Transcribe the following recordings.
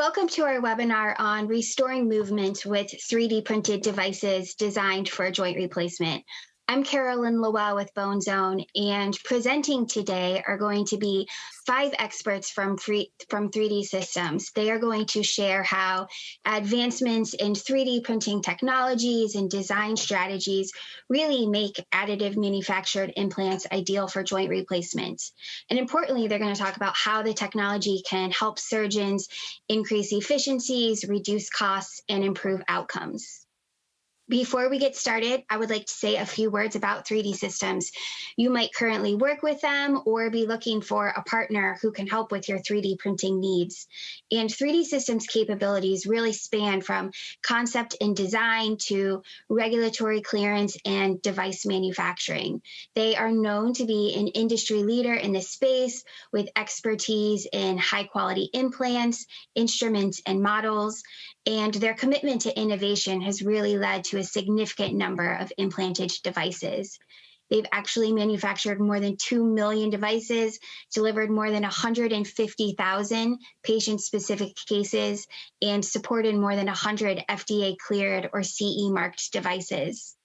Welcome to our webinar on restoring movement with 3D printed devices designed for joint replacement. I'm Carolyn Lowell with Bone Zone, and presenting today are going to be 5 experts from 3D Systems. They are going to share how advancements in 3D printing technologies and design strategies really make additive manufactured implants ideal for joint replacement. And importantly, they're going to talk about how the technology can help surgeons increase efficiencies, reduce costs, and improve outcomes. Before we get started, I would like to say a few words about 3D Systems. You might currently work with them or be looking for a partner who can help with your 3D printing needs. And 3D Systems capabilities really span from concept and design to regulatory clearance and device manufacturing. They are known to be an industry leader in this space with expertise in high-quality implants, instruments, and models. And their commitment to innovation has really led to a significant number of implanted devices. They've actually manufactured more than 2 million devices, delivered more than 150,000 patient-specific cases, and supported more than 100 FDA-cleared or CE-marked devices.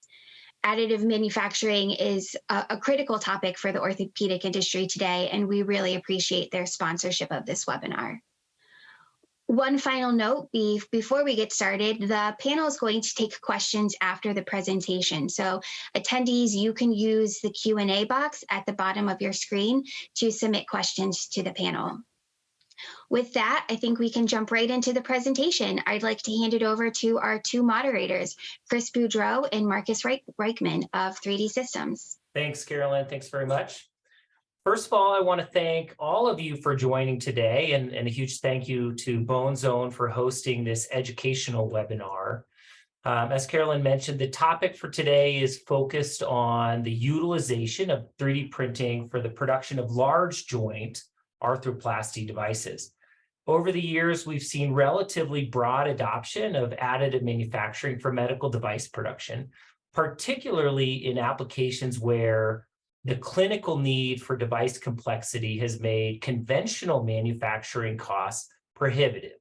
Additive manufacturing is a critical topic for the orthopedic industry today, and we really appreciate their sponsorship of this webinar. One final note before we get started, the panel is going to take questions after the presentation. So attendees, you can use the Q&A box at the bottom of your screen to submit questions to the panel. With that, I think we can jump right into the presentation. I'd like to hand it over to our 2 moderators, Chris Boudreau and Marcus Reichman of 3D Systems. Thanks, Carolyn. Thanks very much. First of all, I want to thank all of you for joining today, and a huge thank you to Bone Zone for hosting this educational webinar. As Carolyn mentioned, the topic for today is focused on the utilization of 3D printing for the production of large joint arthroplasty devices. Over the years, we've seen relatively broad adoption of additive manufacturing for medical device production, particularly in applications where the clinical need for device complexity has made conventional manufacturing costs prohibitive.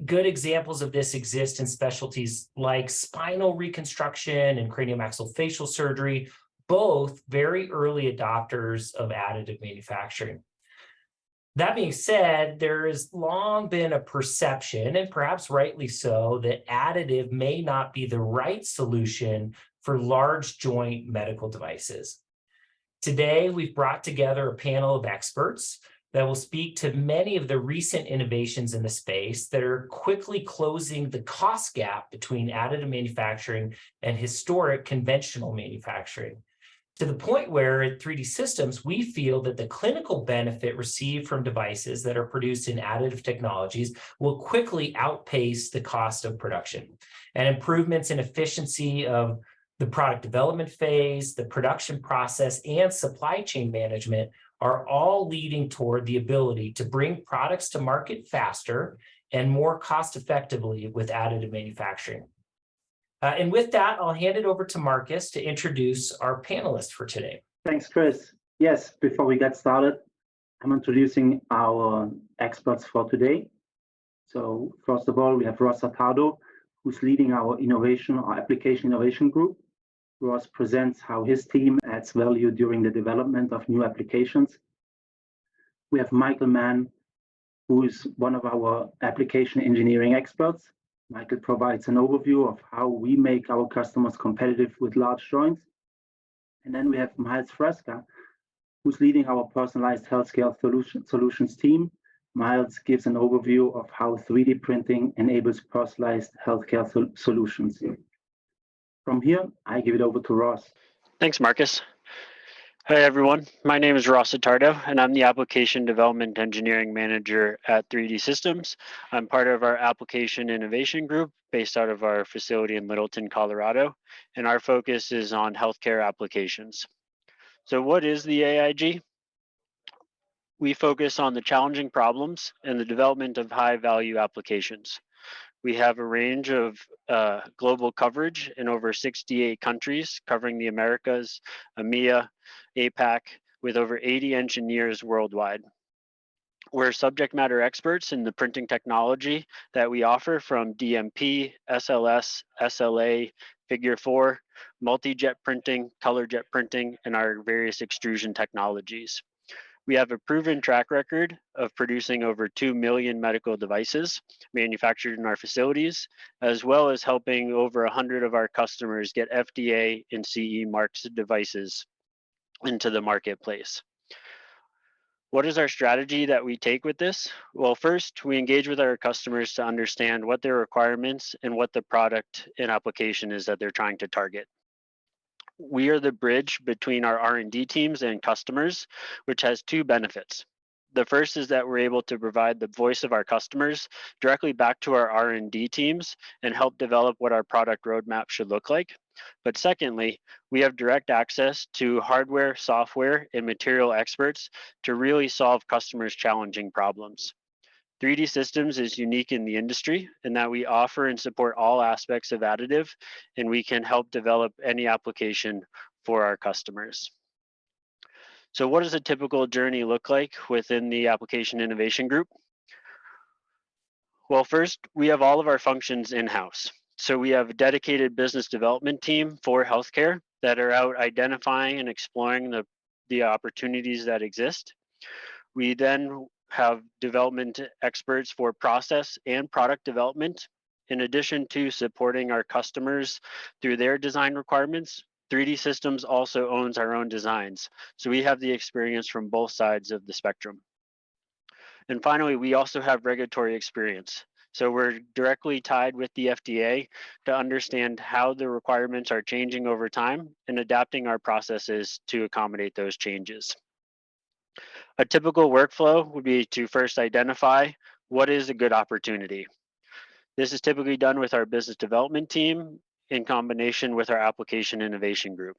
Good examples of this exist in specialties like spinal reconstruction and craniomaxillofacial surgery, both very early adopters of additive manufacturing. That being said, there has long been a perception, and perhaps rightly so, that additive may not be the right solution for large joint medical devices. Today, we've brought together a panel of experts that will speak to many of the recent innovations in the space that are quickly closing the cost gap between additive manufacturing and historic conventional manufacturing, to the point where at 3D Systems, we feel that the clinical benefit received from devices that are produced in additive technologies will quickly outpace the cost of production. And improvements in efficiency of the product development phase, the production process, and supply chain management are all leading toward the ability to bring products to market faster and more cost-effectively with additive manufacturing. And with that, I'll hand it over to Marcus to introduce our panelists for today. Thanks, Chris. Yes, before we get started, I'm introducing our experts for today. So first of all, we have Ross Attardo, who's leading our innovation or application innovation group. Ross presents how his team adds value during the development of new applications. We have Michael Mann, who is one of our application engineering experts. Michael provides an overview of how we make our customers competitive with large joints. And then we have Miles Fresca, who's leading our personalized healthcare solutions team. Miles gives an overview of how 3D printing enables personalized healthcare solutions. From here, I give it over to Ross. Thanks, Marcus. Hi, everyone. My name is Ross Attardo, and I'm the Application Development Engineering Manager at 3D Systems. I'm part of our Application Innovation Group based out of our facility in Littleton, Colorado, and our focus is on healthcare applications. So what is the AIG? We focus on the challenging problems and the development of high-value applications. We have a range of global coverage in over 68 countries, covering the Americas, EMEA, APAC, with over 80 engineers worldwide. We're subject matter experts in the printing technology that we offer, from DMP, SLS, SLA, figure 4, multi-jet printing, color jet printing, and our various extrusion technologies. We have a proven track record of producing over 2 million medical devices manufactured in our facilities, as well as helping over 100 of our customers get FDA and CE marked devices into the marketplace. What is our strategy that we take with this? Well, first, we engage with our customers to understand what their requirements and what the product and application is that they're trying to target. We are the bridge between our R&D teams and customers, which has two benefits. The first is that we're able to provide the voice of our customers directly back to our R&D teams and help develop what our product roadmap should look like. But secondly, we have direct access to hardware, software, and material experts to really solve customers' challenging problems. 3D Systems is unique in the industry in that we offer and support all aspects of additive, and we can help develop any application for our customers. So what does a typical journey look like within the application innovation group? Well, first, we have all of our functions in-house. So we have a dedicated business development team for healthcare that are out identifying and exploring the opportunities that exist. We then have development experts for process and product development. In addition to supporting our customers through their design requirements, 3D Systems also owns our own designs. So we have the experience from both sides of the spectrum. And finally, we also have regulatory experience. So we're directly tied with the FDA to understand how the requirements are changing over time and adapting our processes to accommodate those changes. A typical workflow would be to first identify what is a good opportunity. This is typically done with our business development team in combination with our application innovation group.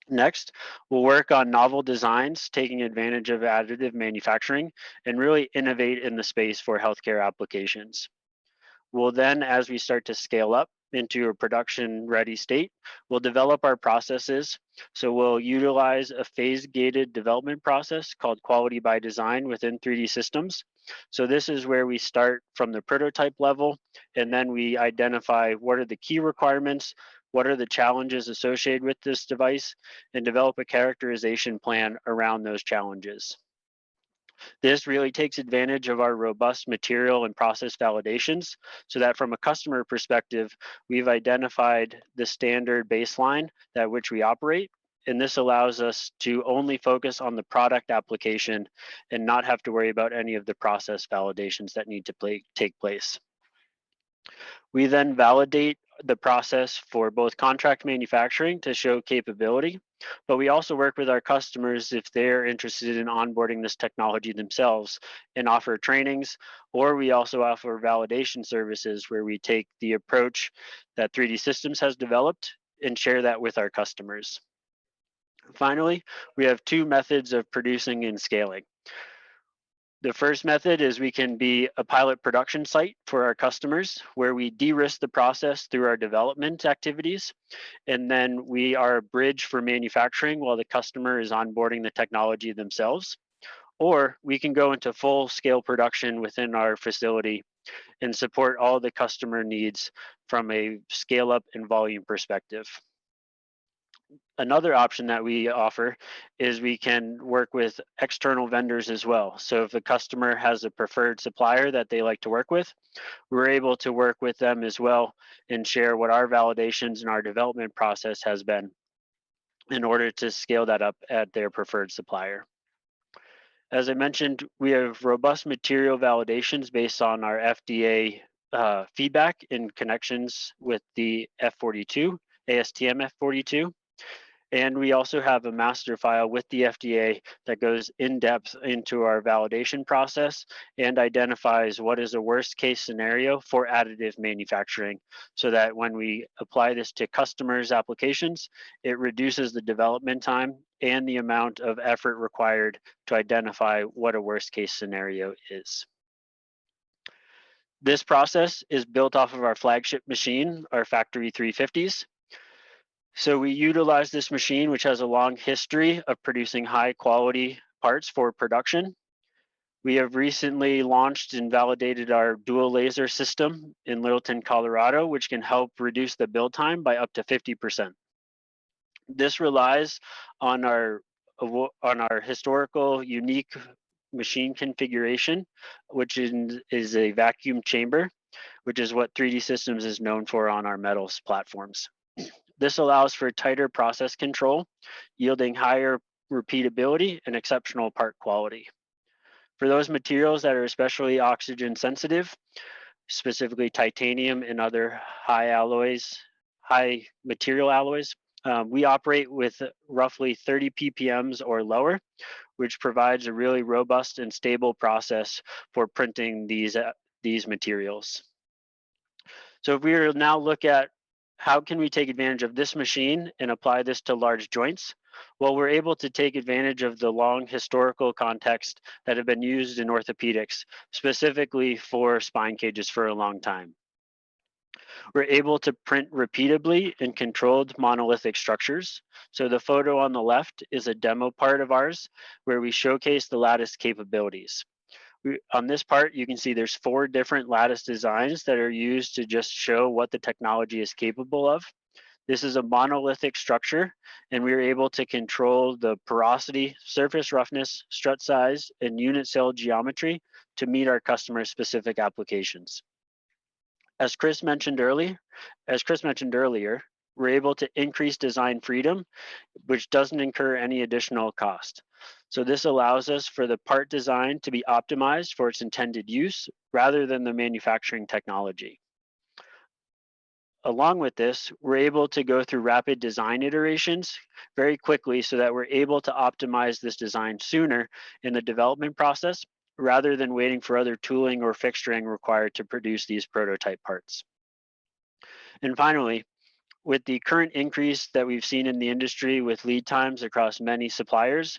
Next, we'll work on novel designs, taking advantage of additive manufacturing and really innovate in the space for healthcare applications. We'll then, as we start to scale up into a production ready state, we'll develop our processes. So we'll utilize a phase-gated development process called quality by design within 3D Systems. So this is where we start from the prototype level, and then we identify what are the key requirements, what are the challenges associated with this device, and develop a characterization plan around those challenges. This really takes advantage of our robust material and process validations so that from a customer perspective, we've identified the standard baseline at which we operate. And this allows us to only focus on the product application and not have to worry about any of the process validations that need to take place. We then validate the process for both contract manufacturing to show capability, but we also work with our customers if they're interested in onboarding this technology themselves and offer trainings, or we also offer validation services where we take the approach that 3D Systems has developed and share that with our customers. Finally, we have two methods of producing and scaling. The first method is we can be a pilot production site for our customers where we de-risk the process through our development activities. And then we are a bridge for manufacturing while the customer is onboarding the technology themselves. Or we can go into full scale production within our facility and support all the customer needs from a scale up and volume perspective. Another option that we offer is we can work with external vendors as well. So if the customer has a preferred supplier that they like to work with, we're able to work with them as well and share what our validations and our development process has been in order to scale that up at their preferred supplier. As I mentioned, we have robust material validations based on our FDA feedback in connections with the F42, ASTM F42. And we also have a master file with the FDA that goes in depth into our validation process and identifies what is a worst case scenario for additive manufacturing so that when we apply this to customers' applications, it reduces the development time and the amount of effort required to identify what a worst case scenario is. This process is built off of our flagship machine, our Factory 350s. So we utilize this machine, which has a long history of producing high quality parts for production. We have recently launched and validated our dual laser system in Littleton, Colorado, which can help reduce the build time by up to 50%. This relies on our historical unique machine configuration, which is a vacuum chamber, which is what 3D Systems is known for on our metals platforms. This allows for tighter process control, yielding higher repeatability and exceptional part quality. For those materials that are especially oxygen sensitive, specifically titanium and other high material alloys, we operate with roughly 30 ppms or lower, which provides a really robust and stable process for printing these materials. So if we were to now look at how can we take advantage of this machine and apply this to large joints, well, we're able to take advantage of the long historical context that have been used in orthopedics, specifically for spine cages for a long time. We're able to print repeatably in controlled monolithic structures. So the photo on the left is a demo part of ours where we showcase the lattice capabilities. On this part, you can see there's 4 different lattice designs that are used to just show what the technology is capable of. This is a monolithic structure, and we are able to control the porosity, surface roughness, strut size, and unit cell geometry to meet our customer specific applications. As Chris mentioned earlier, we're able to increase design freedom, which doesn't incur any additional cost. So this allows us for the part design to be optimized for its intended use rather than the manufacturing technology. Along with this, we're able to go through rapid design iterations very quickly so that we're able to optimize this design sooner in the development process rather than waiting for other tooling or fixturing required to produce these prototype parts. And finally, with the current increase that we've seen in the industry with lead times across many suppliers,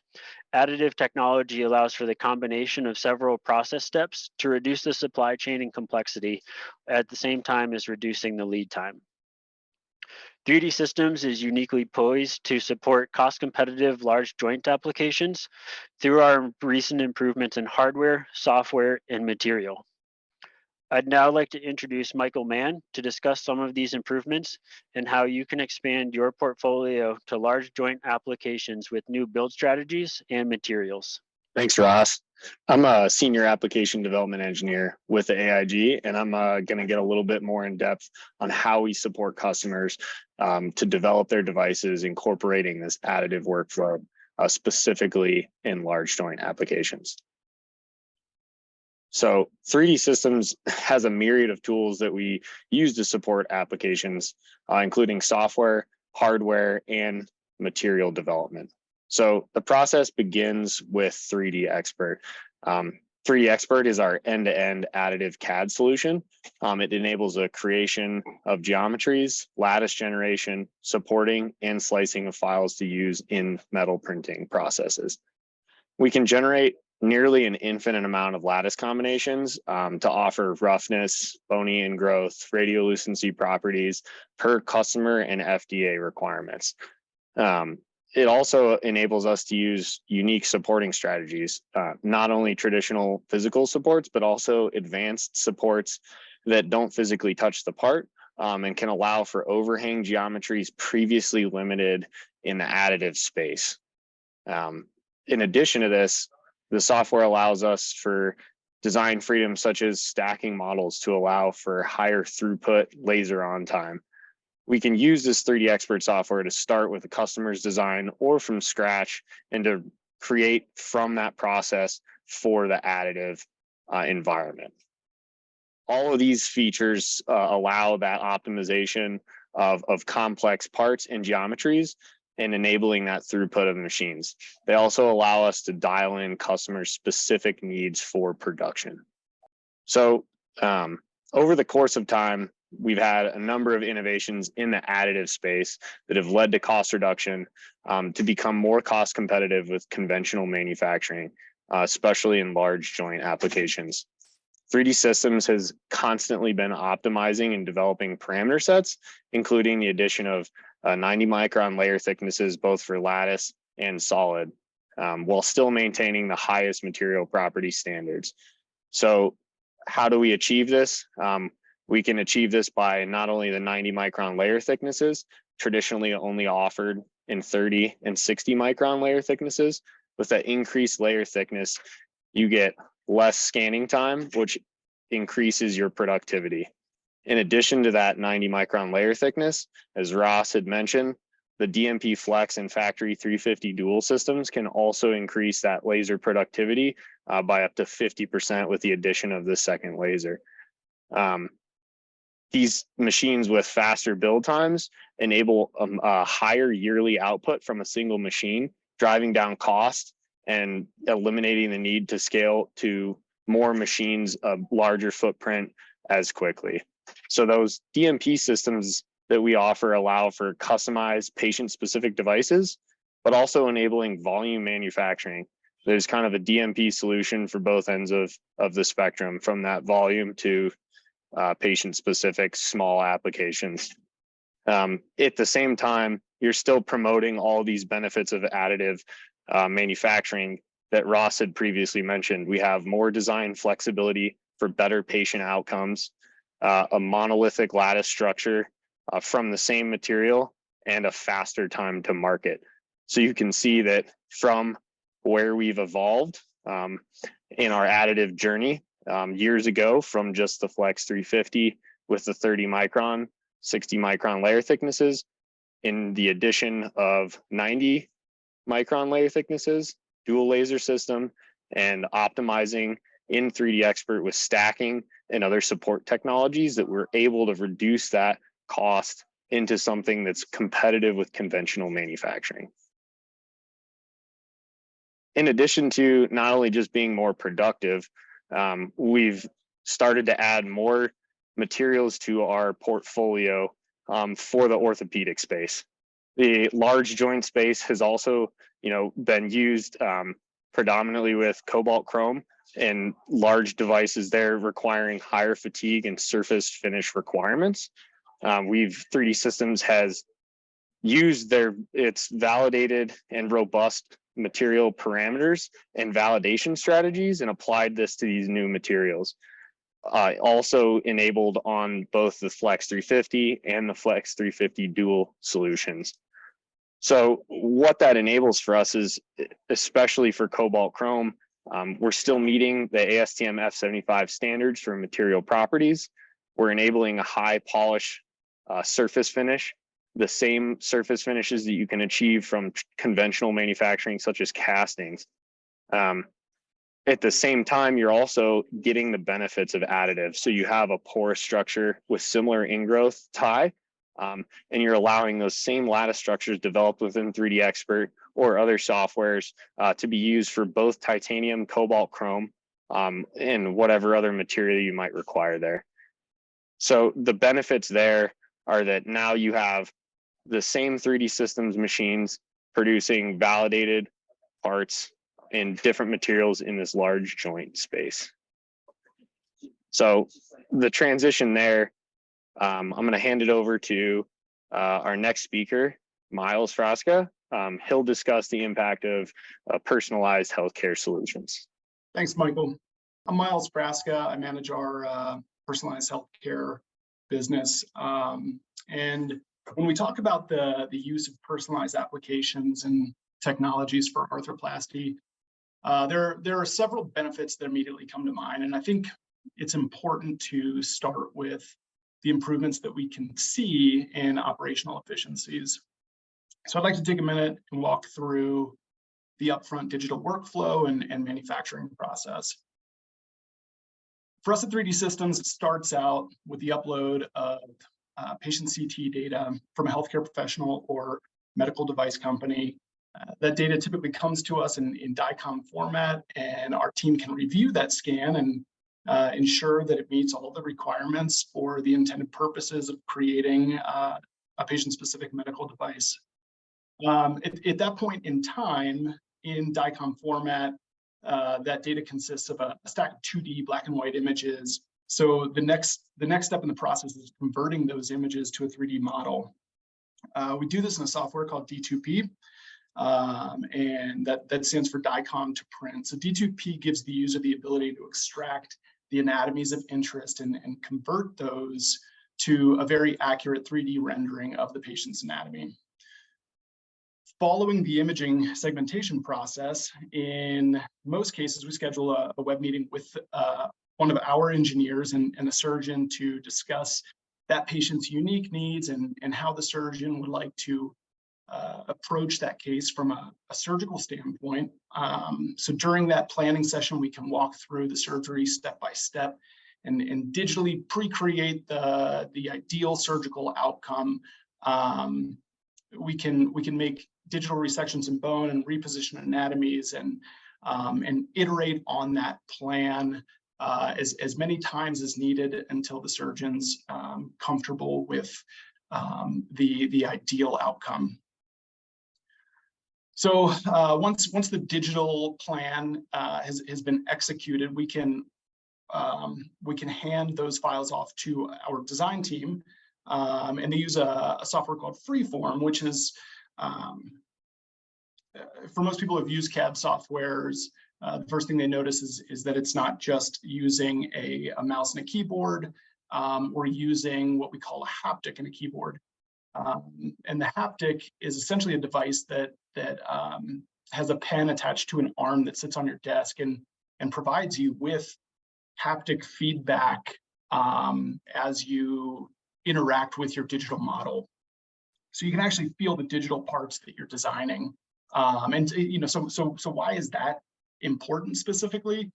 additive technology allows for the combination of several process steps to reduce the supply chain and complexity at the same time as reducing the lead time. 3D Systems is uniquely poised to support cost-competitive large joint applications through our recent improvements in hardware, software, and material. I'd now like to introduce Michael Mann to discuss some of these improvements and how you can expand your portfolio to large joint applications with new build strategies and materials. Thanks, Ross. I'm a senior application development engineer with the AIG, and I'm going to get a little bit more in depth on how we support customers to develop their devices incorporating this additive workflow, specifically in large joint applications. So 3D Systems has a myriad of tools that we use to support applications, including software, hardware, and material development. So the process begins with 3D Expert. 3D Expert is our end-to-end additive CAD solution. It enables a creation of geometries, lattice generation, supporting, and slicing of files to use in metal printing processes. We can generate nearly an infinite amount of lattice combinations to offer roughness, bony ingrowth, radiolucency properties per customer and FDA requirements. It also enables us to use unique supporting strategies, not only traditional physical supports, but also advanced supports that don't physically touch the part and can allow for overhang geometries previously limited in the additive space. In addition to this, the software allows us for design freedom, such as stacking models to allow for higher throughput laser on time. We can use this 3D Expert software to start with a customer's design or from scratch and to create from that process for the additive environment. All of these features allow that optimization of complex parts and geometries and enabling that throughput of machines. They also allow us to dial in customers' specific needs for production. So over the course of time, we've had a number of innovations in the additive space that have led to cost reduction to become more cost competitive with conventional manufacturing, especially in large joint applications. 3D Systems has constantly been optimizing and developing parameter sets, including the addition of 90 micron layer thicknesses, both for lattice and solid. while still maintaining the highest material property standards. So how do we achieve this? We can achieve this by not only the 90 micron layer thicknesses, traditionally only offered in 30 and 60 micron layer thicknesses. With that increased layer thickness, you get less scanning time, which increases your productivity. In addition to that 90 micron layer thickness, as Ross had mentioned, the DMP Flex and Factory 350 dual systems can also increase that laser productivity by up to 50% with the addition of the second laser. These machines with faster build times enable a higher yearly output from a single machine, driving down cost and eliminating the need to scale to more machines, a larger footprint as quickly. So those DMP systems that we offer allow for customized patient-specific devices, but also enabling volume manufacturing. There's kind of a DMP solution for both ends of the spectrum, from that volume to patient-specific small applications. At the same time, you're still promoting all these benefits of additive manufacturing that Ross had previously mentioned. We have more design flexibility for better patient outcomes, a monolithic lattice structure from the same material, and a faster time to market. So you can see that from where we've evolved in our additive journey years ago, from just the Flex 350 with the 30 micron, 60 micron layer thicknesses, in the addition of 90 micron layer thicknesses, dual laser system, and optimizing in 3D Expert with stacking and other support technologies, that we're able to reduce that cost into something that's competitive with conventional manufacturing. In addition to not only just being more productive, we've started to add more materials to our portfolio for the orthopedic space. The large joint space has also, been used predominantly with cobalt chrome and large devices there requiring higher fatigue and surface finish requirements. 3D Systems has used its validated and robust material parameters and validation strategies and applied this to these new materials. Also enabled on both the Flex 350 and the Flex 350 dual solutions. So what that enables for us is, especially for cobalt chrome, we're still meeting the ASTM F75 standards for material properties. We're enabling a high polish surface finish, the same surface finishes that you can achieve from conventional manufacturing, such as castings. At the same time, you're also getting the benefits of additive. So you have a porous structure with similar ingrowth tie, and you're allowing those same lattice structures developed within 3D Expert or other softwares to be used for both titanium, cobalt, chrome, and whatever other material you might require there. So the benefits there are that now you have the same 3D Systems machines producing validated parts in different materials in this large joint space. So the transition there, I'm going to hand it over to our next speaker, Miles Frasca. He'll discuss the impact of personalized healthcare solutions. Thanks, Michael. I'm Miles Frasca. I manage our personalized healthcare business. And when we talk about the use of personalized applications and technologies for arthroplasty, there are several benefits that immediately come to mind. And I think it's important to start with the improvements that we can see in operational efficiencies. So I'd like to take a minute and walk through the upfront digital workflow and manufacturing process. For us at 3D Systems, it starts out with the upload of patient CT data from a healthcare professional or medical device company. That data typically comes to us in DICOM format, and our team can review that scan and ensure that it meets all the requirements for the intended purposes of creating a patient-specific medical device. At that point in time, in DICOM format, that data consists of a stack of 2D black and white images. So the next step in the process is converting those images to a 3D model. We do this in a software called D2P. and that stands for DICOM to print. So D2P gives the user the ability to extract the anatomies of interest and convert those to a very accurate 3D rendering of the patient's anatomy. Following the imaging segmentation process, in most cases, we schedule a web meeting with one of our engineers and a surgeon to discuss that patient's unique needs and how the surgeon would like to approach that case from a surgical standpoint. So during that planning session, we can walk through the surgery step by step and digitally pre-create the ideal surgical outcome. We can make digital resections in bone and reposition anatomies and iterate on that plan as many times as needed until the surgeon's comfortable with the ideal outcome. So once the digital plan has been executed, we can hand those files off to our design team, and they use a software called Freeform, which is for most people who've used CAD softwares, the first thing they notice is that it's not just using a mouse and a keyboard. We're using what we call a haptic in a keyboard. And the haptic is essentially a device that has a pen attached to an arm that sits on your desk and provides you with haptic feedback as you interact with your digital model. So you can actually feel the digital parts that you're designing. And you know, so why is that important specifically?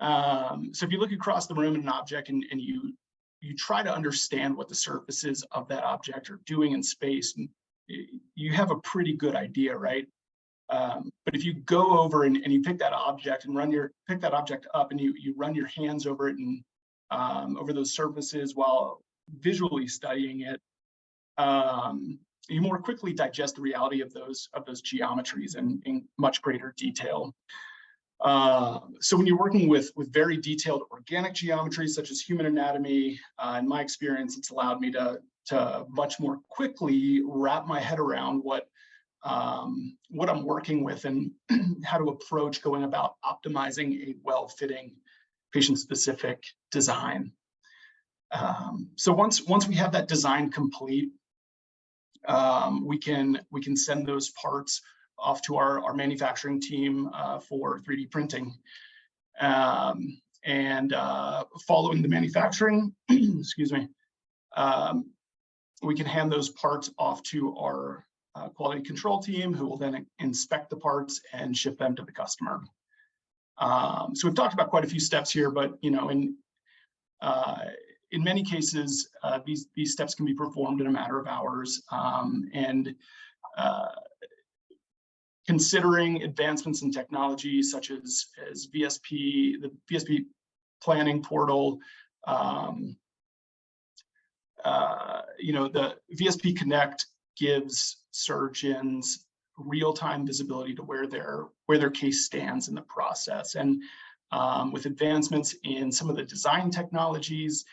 So if you look across the room at an object and you try to understand what the surfaces of that object are doing in space, and you have a pretty good idea, right? But if you go over and you pick that object and pick that object up and you run your hands over it and over those surfaces while visually studying it, you more quickly digest the reality of those geometries in much greater detail. So when you're working with very detailed organic geometries such as human anatomy, in my experience, it's allowed me to much more quickly wrap my head around what I'm working with and how to approach going about optimizing a well-fitting patient-specific design. So once we have that design complete, we can send those parts off to our manufacturing team for 3D printing. And following the manufacturing, excuse me, we can hand those parts off to our quality control team, who will then inspect the parts and ship them to the customer. So we've talked about quite a few steps here, but you know, in many cases, these steps can be performed in a matter of hours. Considering advancements in technology such as VSP, the VSP planning portal, you know, the VSP Connect gives surgeons real-time visibility to where their case stands in the process. And with advancements in some of the design technologies,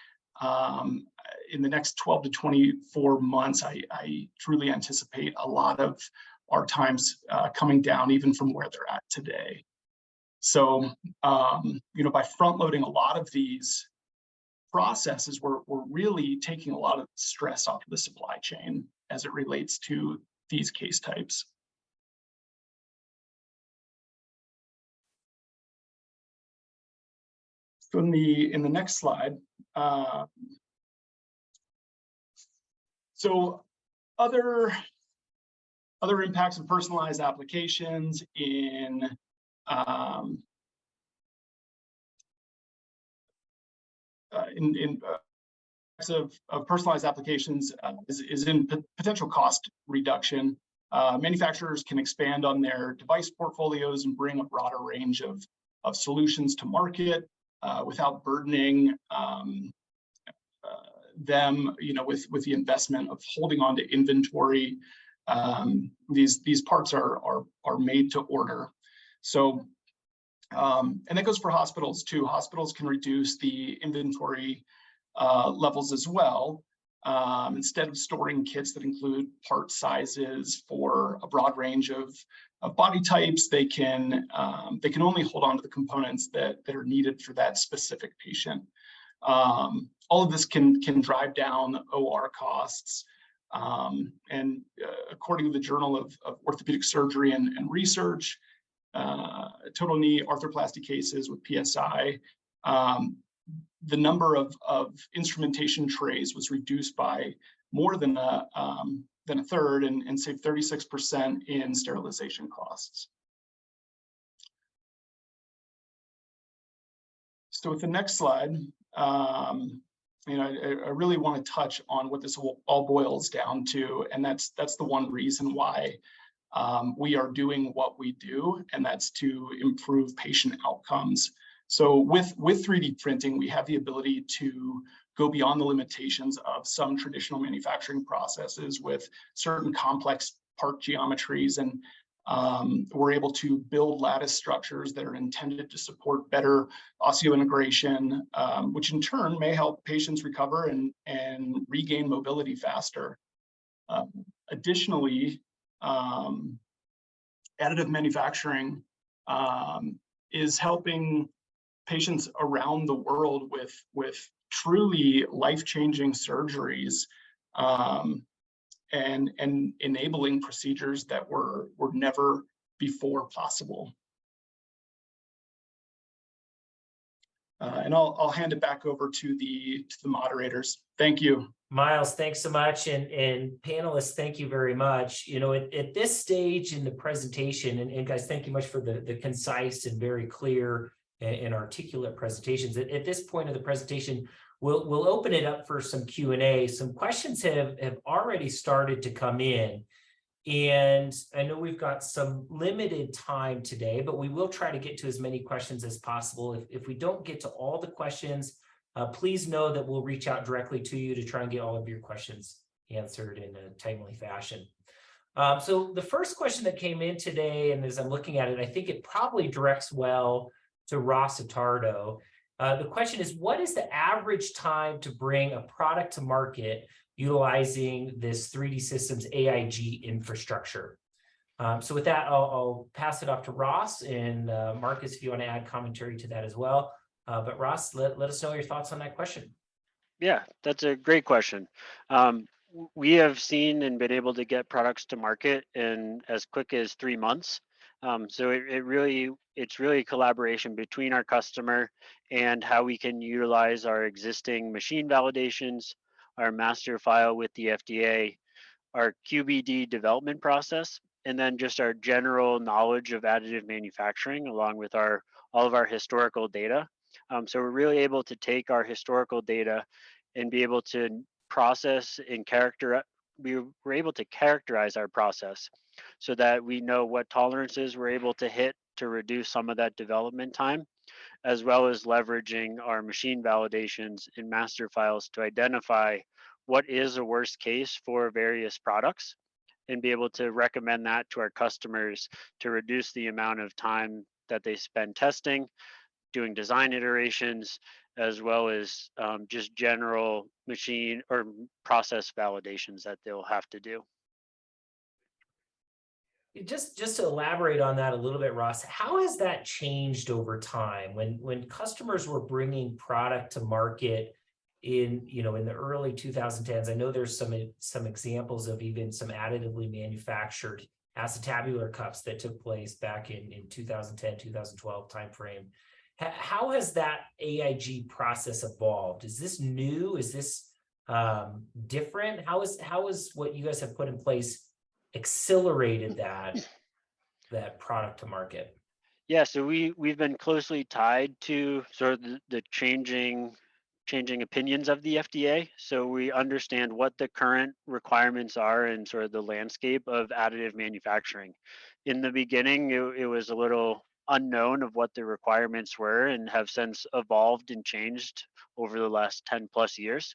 in the next 12 to 24 months, I truly anticipate a lot of our times coming down even from where they're at today. So, you know, by front loading a lot of these processes, we're really taking a lot of stress off of the supply chain as it relates to these case types. So in the next slide, so other impacts of personalized applications in of personalized applications is in potential cost reduction. Manufacturers can expand on their device portfolios and bring a broader range of solutions to market without burdening them, you know, with the investment of holding on to inventory. These parts are made to order. So, and that goes for hospitals too. Hospitals can reduce the inventory levels as well. Instead of storing kits that include part sizes for a broad range of body types, they can only hold on to the components that are needed for that specific patient. All of this can drive down OR costs. And according to the Journal of Orthopedic Surgery and Research, total knee arthroplasty cases with PSI, the number of instrumentation trays was reduced by more than a third, and saved 36% in sterilization costs. So with the next slide, I really want to touch on what this all boils down to, and that's the one reason why we are doing what we do, and that's to improve patient outcomes. So with 3D printing, we have the ability to go beyond the limitations of some traditional manufacturing processes with certain complex part geometries, and we're able to build lattice structures that are intended to support better osseointegration, which in turn may help patients recover and regain mobility faster. Additionally, additive manufacturing is helping patients around the world with truly life-changing surgeries, and enabling procedures that were never before possible. And I'll hand it back over to the moderators. Thank you. Miles, thanks so much. And panelists, thank you very much. At this stage in the presentation, and guys, thank you much for the concise and very clear and articulate presentations. At this point of the presentation, we'll open it up for some Q&A. Some questions have already started to come in. And I know we've got some limited time today, but we will try to get to as many questions as possible. If we don't get to all the questions, please know that we'll reach out directly to you to try and get all of your questions answered in a timely fashion. So the first question that came in today, and as I'm looking at it, I think it probably directs well to Ross Attardo. The question is, what is the average time to bring a product to market utilizing this 3D Systems AIG infrastructure? So with that, I'll pass it off to Ross, and Marcus, if you want to add commentary to that as well. But Ross, let us know your thoughts on that question. Yeah, that's a great question. We have seen and been able to get products to market in as quick as 3 months. So it's really a collaboration between our customer and how we can utilize our existing machine validations, our master file with the FDA, our QBD development process, and then just our general knowledge of additive manufacturing, along with all of our historical data. So we're really able to take our historical data and be able to process and we're able to characterize our process so that we know what tolerances we're able to hit to reduce some of that development time, as well as leveraging our machine validations and master files to identify what is a worst case for various products and be able to recommend that to our customers to reduce the amount of time that they spend testing, doing design iterations, as well as just general machine or process validations that they'll have to do. Just to elaborate on that a little bit, Ross, how has that changed over time? When customers were bringing product to market in the early 2010s, I know there's some examples of even some additively manufactured acetabular cups that took place back in 2010, 2012 timeframe. How has that AIG process evolved? Is this new? Is this different? How is what you guys have put in place accelerated that product to market? Yeah, so we've been closely tied to sort of the changing opinions of the FDA. So we understand what the current requirements are and sort of the landscape of additive manufacturing. In the beginning, it was a little unknown of what the requirements were and have since evolved and changed over the last 10 plus years.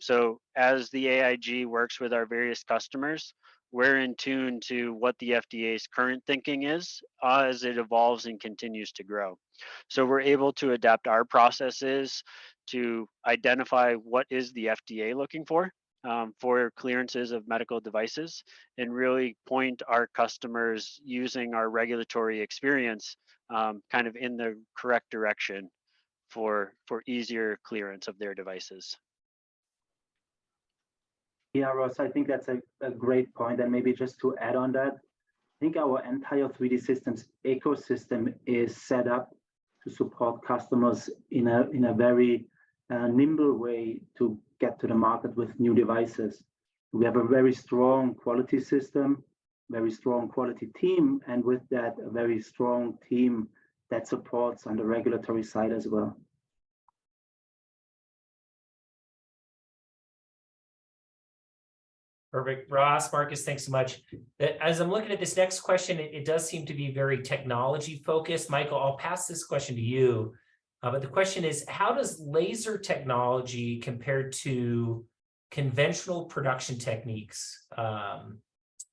So as the AIG works with our various customers, we're in tune to what the FDA's current thinking is as it evolves and continues to grow. So we're able to adapt our processes to identify what is the FDA looking for clearances of medical devices, and really point our customers using our regulatory experience kind of in the correct direction for easier clearance of their devices. Yeah, Ross, I think that's a great point. And maybe just to add on that, I think our entire 3D Systems ecosystem is set up to support customers in a very nimble way to get to the market with new devices. We have a very strong quality system, very strong quality team, and with that, a very strong team that supports on the regulatory side as well. Perfect. Ross, Marcus, thanks so much. As I'm looking at this next question, it does seem to be very technology focused. Michael, I'll pass this question to you. But the question is, how does laser technology compare to conventional production techniques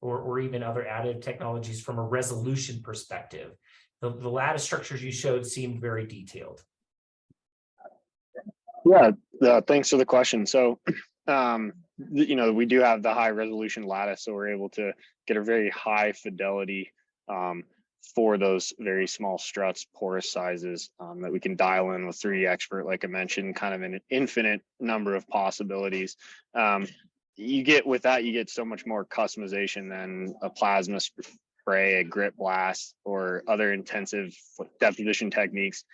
or even other additive technologies from a resolution perspective? The lattice structures you showed seemed very detailed. Yeah, thanks for the question. So, we do have the high resolution lattice, so we're able to get a very high fidelity for those very small struts, porous sizes that we can dial in with 3D Expert, like I mentioned, kind of an infinite number of possibilities. You get so much more customization than a plasma spray, a grit blast, or other intensive deposition techniques.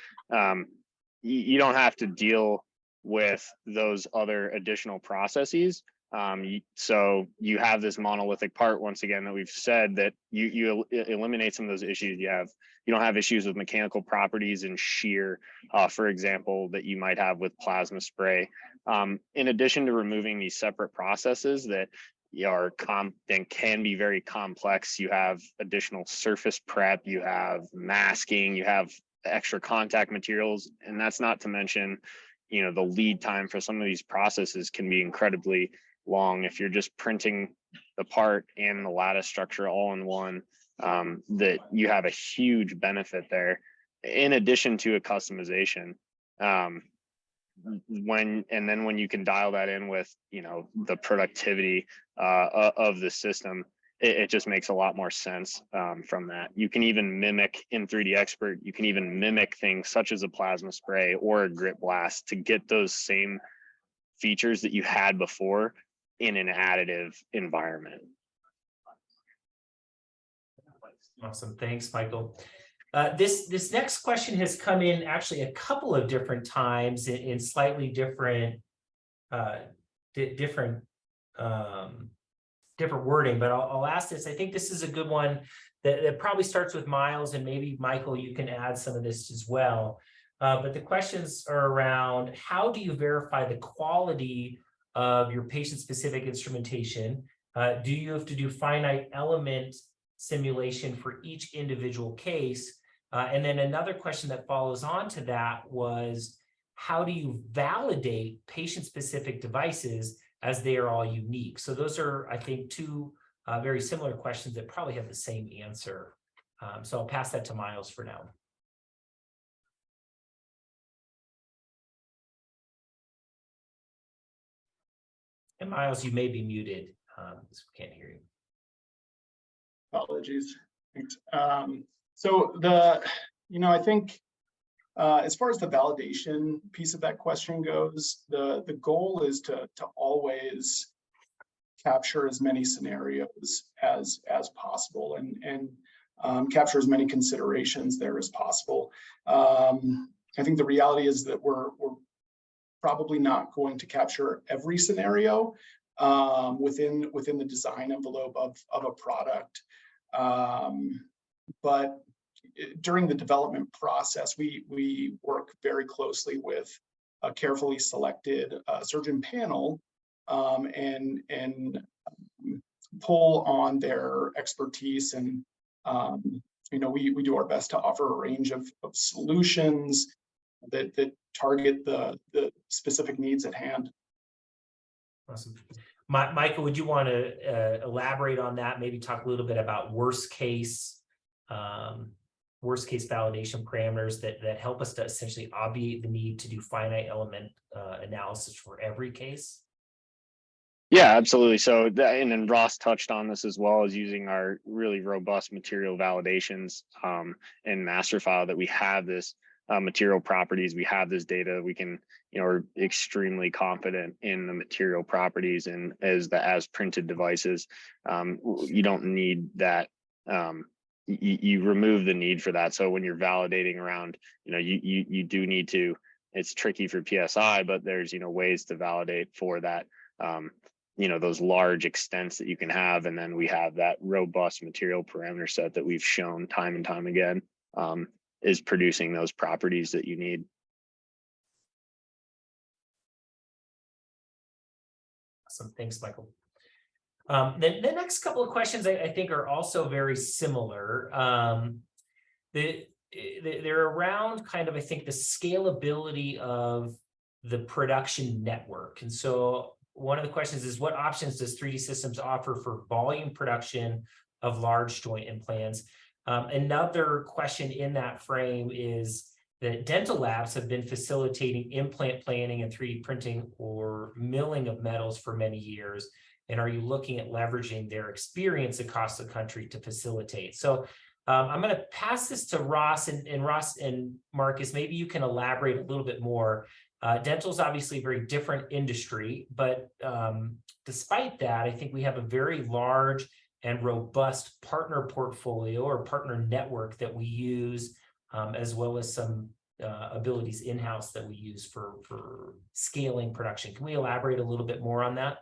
You don't have to deal with those other additional processes. So you have this monolithic part, once again, that we've said that you eliminate some of those issues. You don't have issues with mechanical properties and shear, for example, that you might have with plasma spray. In addition to removing these separate processes that can be very complex, you have additional surface prep, you have masking, you have extra contact materials, and that's not to mention the lead time for some of these processes can be incredibly long. If you're just printing the part and the lattice structure all in one, that you have a huge benefit there, in addition to a customization. When you can dial that in with the productivity of the system, it just makes a lot more sense from that. You can even mimic in 3D Expert, you can even mimic things such as a plasma spray or a grit blast to get those same features that you had before in an additive environment. Awesome. Thanks, Michael. This next question has come in actually a couple of different times in slightly different wording, but I'll ask this. I think this is a good one that probably starts with Miles, and maybe Michael, you can add some of this as well. But the questions are around, how do you verify the quality of your patient-specific instrumentation? Do you have to do finite element simulation for each individual case? And then another question that follows on to that was, how do you validate patient-specific devices as they are all unique? So those are, I think, two very similar questions that probably have the same answer. So I'll pass that to Miles for now. And Miles, you may be muted, so we can't hear you. Apologies. Thanks. So I think as far as the validation piece of that question goes, the goal is to always capture as many scenarios as possible and capture as many considerations there as possible. I think the reality is that we're probably not going to capture every scenario within the design envelope of a product. But during the development process, we work very closely with a carefully selected surgeon panel and pull on their expertise, and we do our best to offer a range of solutions that target the specific needs at hand. Awesome. Michael, would you want to elaborate on that? Maybe talk a little bit about worst case worst case validation parameters that help us to essentially obviate the need to do finite element analysis for every case? Yeah, absolutely. So and then Ross touched on this as well, as using our really robust material validations and master file, that we have this material properties, we have this data, we can, are extremely confident in the material properties, and as printed devices, you don't need that. You remove the need for that. So when you're validating around, you do need to. It's tricky for PSI, but there's ways to validate for that. Those large extents that you can have, and then we have that robust material parameter set that we've shown time and time again is producing those properties that you need. Awesome, thanks, Michael. The next couple of questions I think are also very similar. They're around kind of, I think, the scalability of the production network. And so one of the questions is, what options does 3D Systems offer for volume production of large joint implants? Another question in that frame is that dental labs have been facilitating implant planning and 3D printing or milling of metals for many years. And are you looking at leveraging their experience across the country to facilitate? So I'm going to pass this to Ross, and Ross and Marcus, maybe you can elaborate a little bit more. Dental is obviously a very different industry, but despite that, I think we have a very large and robust partner portfolio or partner network that we use, as well as some abilities in-house that we use for scaling production. Can we elaborate a little bit more on that?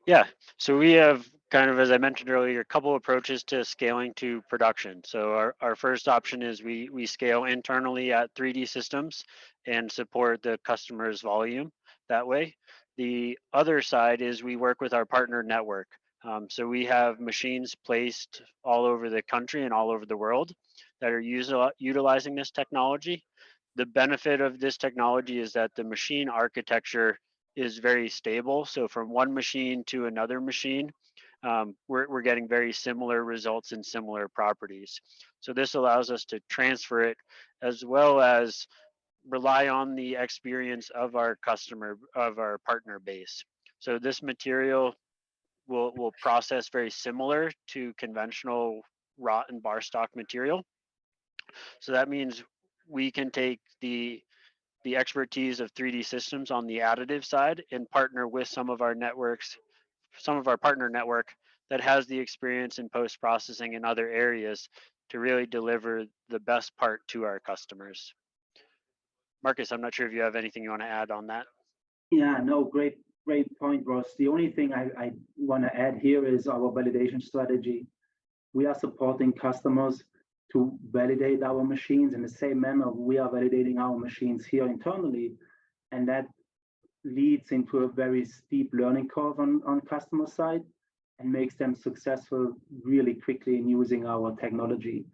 Yeah, so we have kind of, as I mentioned earlier, a couple approaches to scaling to production. So our first option is we scale internally at 3D Systems and support the customer's volume that way. The other side is we work with our partner network. So we have machines placed all over the country and all over the world that are utilizing this technology. The benefit of this technology is that the machine architecture is very stable. So from one machine to another machine, we're getting very similar results and similar properties. So this allows us to transfer it, as well as rely on the experience of our customer, of our partner base. So this material will process very similar to conventional wrought and bar stock material. So that means we can take the expertise of 3D Systems on the additive side and partner with some of our networks, some of our partner network that has the experience in post-processing in other areas to really deliver the best part to our customers. Marcus, I'm not sure if you have anything you want to add on that. Yeah, no, great point, Ross. The only thing I want to add here is our validation strategy. We are supporting customers to validate our machines in the same manner we are validating our machines here internally. And that leads into a very steep learning curve on customer side and makes them successful really quickly in using our technology.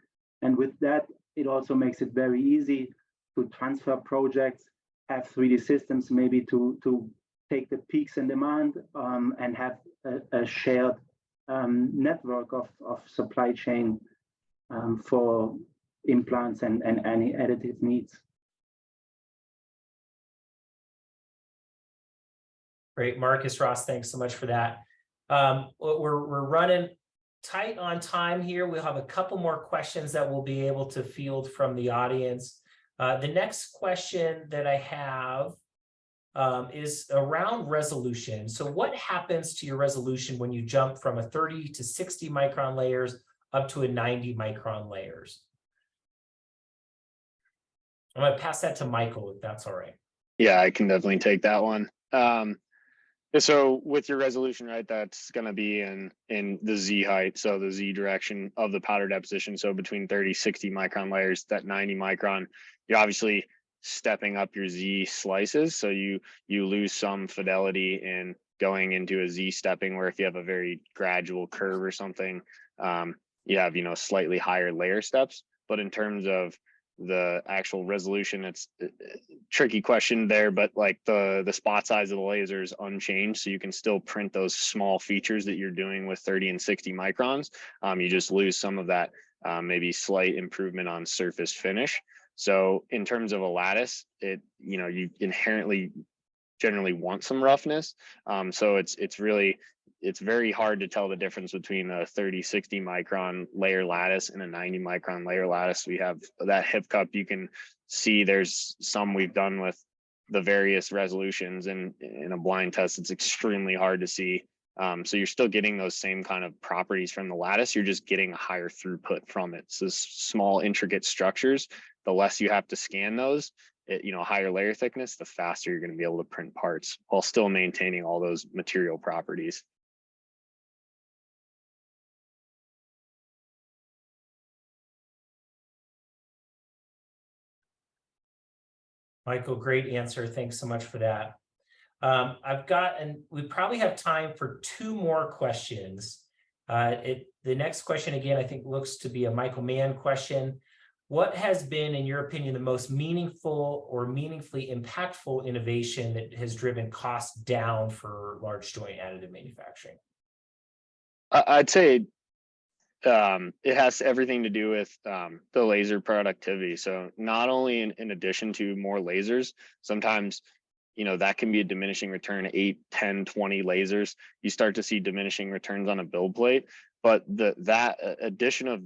And with that, it also makes it very easy to transfer projects, have 3D Systems maybe to take the peaks in demand and have a shared network of supply chain for implants and any additive needs. Great, Marcus, Ross, thanks so much for that. We're running tight on time here. We'll have a couple more questions that we'll be able to field from the audience. The next question that I have is around resolution. So what happens to your resolution when you jump from a 30 to 60 micron layers up to a 90 micron layers? I'm going to pass that to Michael, if that's all right. Yeah, I can definitely take that one. So with your resolution, right, that's going to be in the Z height, so the Z direction of the powder deposition. So between 30, 60 micron layers, that 90 micron, you're obviously stepping up your Z slices. So you lose some fidelity in going into a Z stepping, where if you have a very gradual curve or something, you have, slightly higher layer steps. But in terms of the actual resolution, it's a tricky question there, but like the spot size of the laser is unchanged, so you can still print those small features that you're doing with 30 and 60 microns. You just lose some of that maybe slight improvement on surface finish. So in terms of a lattice, you inherently generally want some roughness. So it's very hard to tell the difference between a 30-60 micron layer lattice and a 90 micron layer lattice. We have that hip cup. You can see there's some we've done with the various resolutions, and in a blind test, it's extremely hard to see. So you're still getting those same kind of properties from the lattice. You're just getting a higher throughput from it. So small, intricate structures, the less you have to scan those, higher layer thickness, the faster you're going to be able to print parts while still maintaining all those material properties. Michael, great answer. Thanks so much for that. And we probably have time for 2 more questions. The next question, again, I think looks to be a Michael Mann question. What has been, in your opinion, the most meaningful or meaningfully impactful innovation that has driven costs down for large joint additive manufacturing? I'd say it has everything to do with the laser productivity. So not only in addition to more lasers, sometimes that can be a diminishing return, 8, 10, 20 lasers. You start to see diminishing returns on a build plate, but that addition of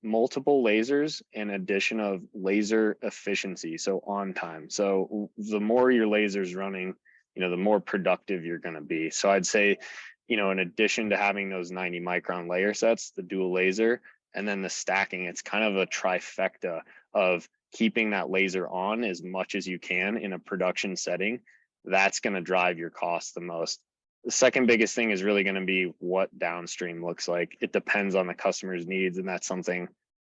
multiple lasers and addition of laser efficiency, so on time. So the more your lasers running, the more productive you're going to be. So I'd say, in addition to having those 90 micron layer sets, the dual laser, and then the stacking, it's kind of a trifecta of keeping that laser on as much as you can in a production setting. That's going to drive your costs the most. The second biggest thing is really going to be what downstream looks like. It depends on the customer's needs, and that's something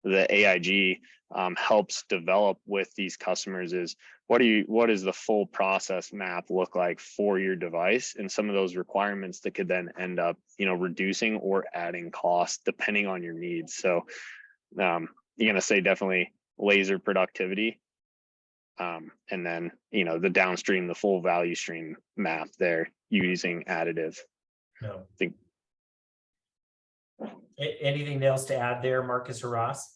the AIG helps develop with these customers is what does the full process map look like for your device, and some of those requirements that could then end up reducing or adding cost depending on your needs. So you're going to say definitely laser productivity, and then the downstream, the full value stream map there using additive. No. Anything else to add there, Marcus or Ross?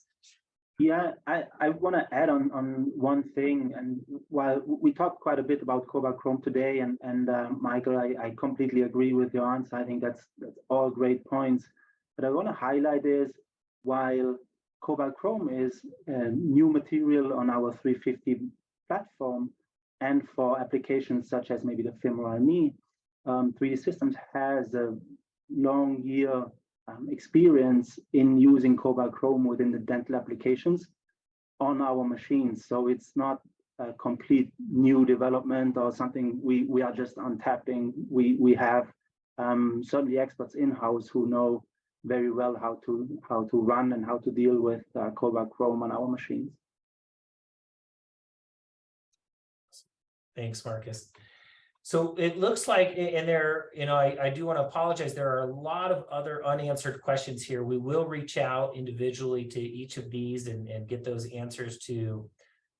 Yeah, I want to add on one thing. And while we talked quite a bit about cobalt chrome today, and Michael, I completely agree with your answer. I think that's all great points. But I want to highlight is while cobalt chrome is a new material on our 350 platform, and for applications such as maybe the femoral knee, 3D Systems has a long year experience in using cobalt chrome within the dental applications on our machines. So it's not a complete new development or something we are just untapping. We have certainly experts in-house who know very well how to run and how to deal with cobalt chrome on our machines. Thanks, Marcus. So it looks like, and there, I do want to apologize. There are a lot of other unanswered questions here. We will reach out individually to each of these and get those answers to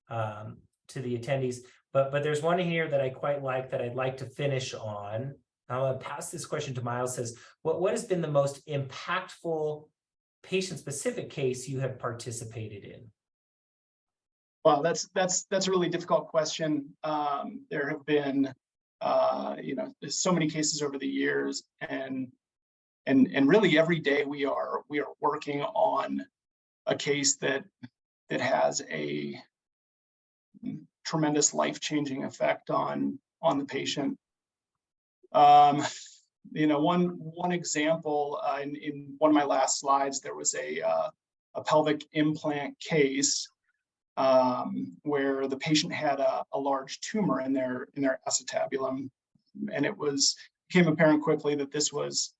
the attendees. But there's one here that I quite like that I'd like to finish on. I'll pass this question to Miles. Says, what has been the most impactful patient-specific case you have participated in? Well, that's a really difficult question. There have been there's so many cases over the years, and really every day we are working on a case that has a tremendous life-changing effect on the patient. One example in one of my last slides, there was a pelvic implant case where the patient had a large tumor in their acetabulum, and it became apparent quickly that this was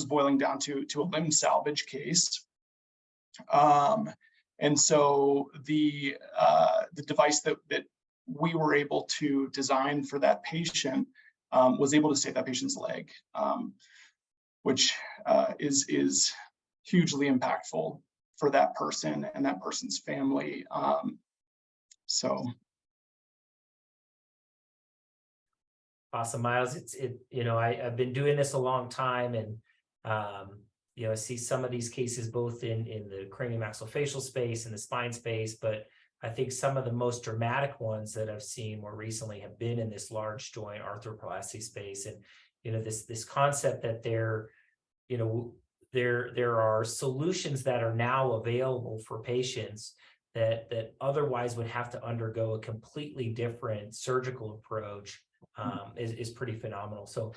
boiling down to a limb salvage case. And so the device that we were able to design for that patient was able to save that patient's leg, which is hugely impactful for that person and that person's family. Awesome, Miles. I've been doing this a long time, and I see some of these cases both in the craniomaxillofacial space and the spine space, but I think some of the most dramatic ones that I've seen more recently have been in this large joint arthroplasty space. And, this concept that there are solutions that are now available for patients that otherwise would have to undergo a completely different surgical approach is pretty phenomenal. So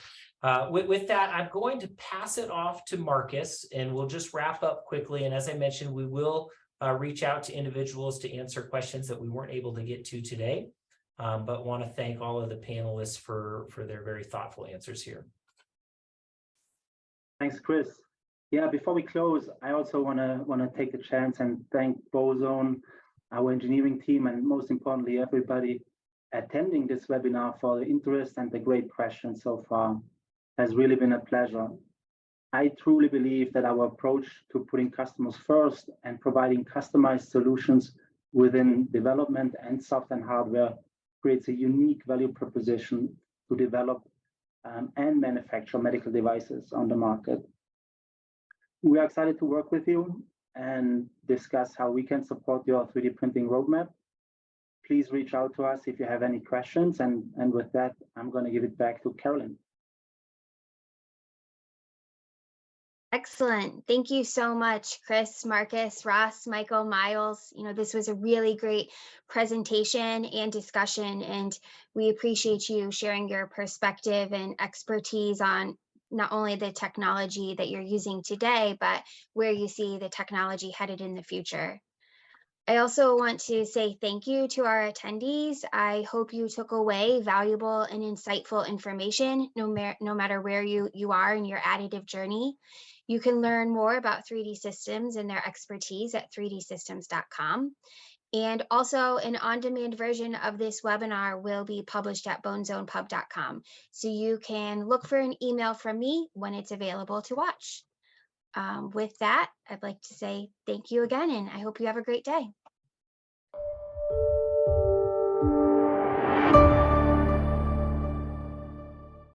with that, I'm going to pass it off to Marcus, and we'll just wrap up quickly. And as I mentioned, we will reach out to individuals to answer questions that we weren't able to get to today, but want to thank all of the panelists for their very thoughtful answers here. Thanks, Chris. Yeah, before we close, I also want to take the chance and thank Bozone, our engineering team, and most importantly, everybody attending this webinar for the interest and the great questions so far. It has really been a pleasure. I truly believe that our approach to putting customers first and providing customized solutions within development and software and hardware creates a unique value proposition to develop and manufacture medical devices on the market. We are excited to work with you and discuss how we can support your 3D printing roadmap. Please reach out to us if you have any questions. And with that, I'm going to give it back to Carolyn. Excellent. Thank you so much, Chris, Marcus, Ross, Michael, Miles. This was a really great presentation and discussion, and we appreciate you sharing your perspective and expertise on not only the technology that you're using today, but where you see the technology headed in the future. I also want to say thank you to our attendees. I hope you took away valuable and insightful information, no matter where you are in your additive journey. You can learn more about 3D Systems and their expertise at 3dsystems.com. And also an on-demand version of this webinar will be published at bonezonepub.com. So you can look for an email from me when it's available to watch. With that, I'd like to say thank you again, and I hope you have a great day.